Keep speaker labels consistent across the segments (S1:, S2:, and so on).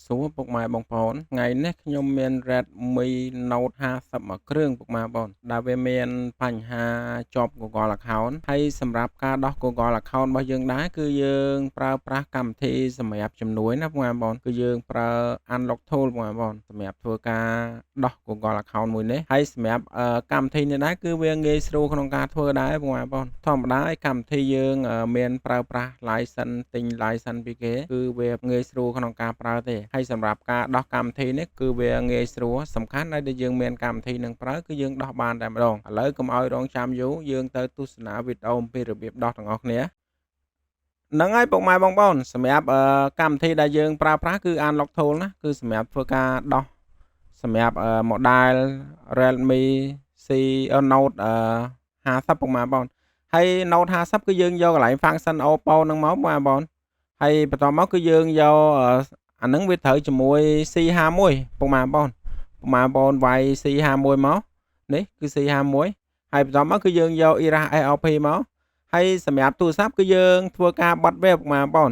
S1: សួរពុកម៉ែបងប្អូនថ្ងៃនេះខ្ញុំមាន Redmi Note 50មួយគ្រឿងពុកម៉ែបងដែលវាមានបញ្ហាជាប់ Google Account ហើយសម្រាប់ការដោះ Google Account របស់យើងដែរគឺយើងប្រើប្រាស់កម្មវិធីសម្រាប់ជំនួយណាពុកម៉ែបងគឺយើងប្រើ Unlock Tool ពុកម៉ែបងសម្រាប់ធ្វើការដោះ Google Account មួយនេះហើយសម្រាប់កម្មវិធីនេះដែរគឺវាងាយស្រួលក្នុងការធ្វើដែរពុកម៉ែបងធម្មតាកម្មវិធីយើងមានប្រើប្រាស់ license ទិញ license ពីគេគឺវាងាយស្រួលក្នុងការប្រើទេហើយសម្រាប់ការដោះកម្មវិធីនេះគឺវាងាយស្រួលសំខាន់ដែលយើងមានកម្មវិធីនឹងប្រើគឺយើងដោះបានតែម្ដងឥឡូវកុំឲ្យរងចាំយូរយើងទៅទស្សនាវីដេអូអំពីរបៀបដោះទាំងអស់គ្នាហ្នឹងហើយពុកម៉ែបងប្អូនសម្រាប់កម្មវិធីដែលយើងប្រើប្រាស់គឺ Unlock Tool ណាគឺសម្រាប់ធ្វើការដោះសម្រាប់model Redmi C Note 50ពុកម៉ែបងហើយ Note 50គឺយើងយកកន្លែង function Oppo ហ្នឹងមកពុកម៉ែបងហើយបន្ទាប់មកគឺយើងយកអាហ្នឹងវាត្រូវជាមួយ C51 ពុកម៉ែបងវាយ C51 មកនេះគឺ C51 ហើយបន្ទាប់មកគឺយើងយក Iras SLP មកហើយសម្រាប់ទូរស័ព្ទគឺយើងធ្វើការបិទវាពុកម៉ែបង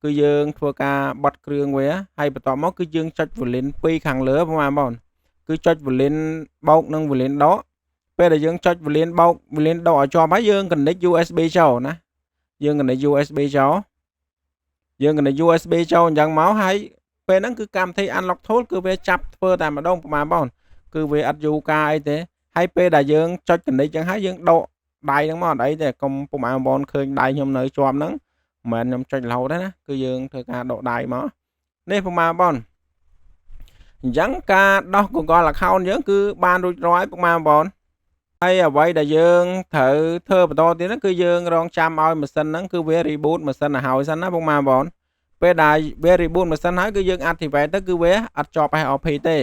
S1: គឺយើងធ្វើការបិទគ្រឿងវាហើយបន្ទាប់មកគឺយើងចុច volume 2ខាងលើពុកម៉ែបងគឺចុច volume បូកនិង volume ដកពេលដែលយើងចុច volume បូក volume ដកឲ្យជាប់ហើយយើង connect USB ចូលណាយើង connect USB ចូលយើង connect USB ចូលអញ្ចឹងមកហើយពេលហ្នឹងគឺកម្មវិធី Unlock Tool គឺវាចាប់ធ្វើតែម្ដងពុកម៉ែបងគឺវាអត់យូរការអីទេហើយពេលដែលយើងចុច connect អញ្ចឹងហើយយើងដកដៃហ្នឹងមកអត់អីទេកុំពុកម៉ែបងប្អូនឃើញដៃខ្ញុំនៅជាប់ហ្នឹងមិនមែនខ្ញុំចុចរហូតទេណាគឺយើងធ្វើការដកដៃមកនេះពុកម៉ែបងអញ្ចឹងការដោះ Google Account យើងគឺបានរួចរាល់ពុកម៉ែបងប្អូនហើយអ្វីដែលយើងត្រូវធ្វើបន្តទៀតហ្នឹងគឺយើងរងចាំឲ្យម៉ាស៊ីនហ្នឹងគឺវា reboot ម៉ាស៊ីនឲ្យហើយសិនណាពុកម៉ែបងប្អូនពេលដែលវា reboot ម៉ាស៊ីនហើយគឺយើង activate ទៅគឺវាអត់ជាប់ SLP ទេ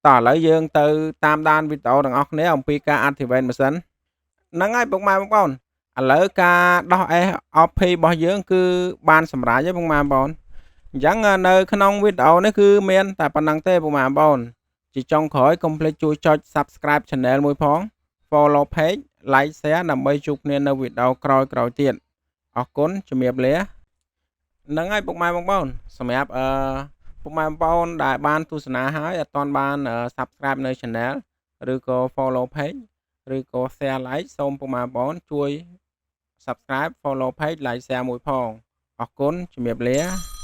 S1: តោះឥឡូវយើងទៅតាមដានវីដេអូទាំងអស់គ្នាអំពីការ activate ម៉ាស៊ីនហ្នឹងហើយពុកម៉ែបងប្អូនឥឡូវការដោះ SLP របស់យើងគឺបានសម្រេចហើយពុកម៉ែបងប្អូនអញ្ចឹងនៅក្នុងវីដេអូនេះគឺមានតែប៉ុណ្្នឹងទេពុកម៉ែបងប្អូនជាចុងក្រោយកុំភ្លេចជួយចុច Subscribe Channel មួយផង Follow Page Like Share ដើម្បីជួបគ្នានៅវីដេអូក្រោយៗទៀតអរគុណជំរាបលាហ្នឹងហើយពុកម៉ែបងប្អូនសម្រាប់ពុកម៉ែបងប្អូនដែលបានទស្សនាហើយអត់ទាន់បាន Subscribe នៅ Channel ឬក៏ Follow Page ឬក៏ Share Like សូមពុកម៉ែបងប្អូនជួយ Subscribe Follow Page Like Share មួយផងអរគុណជំរាបលា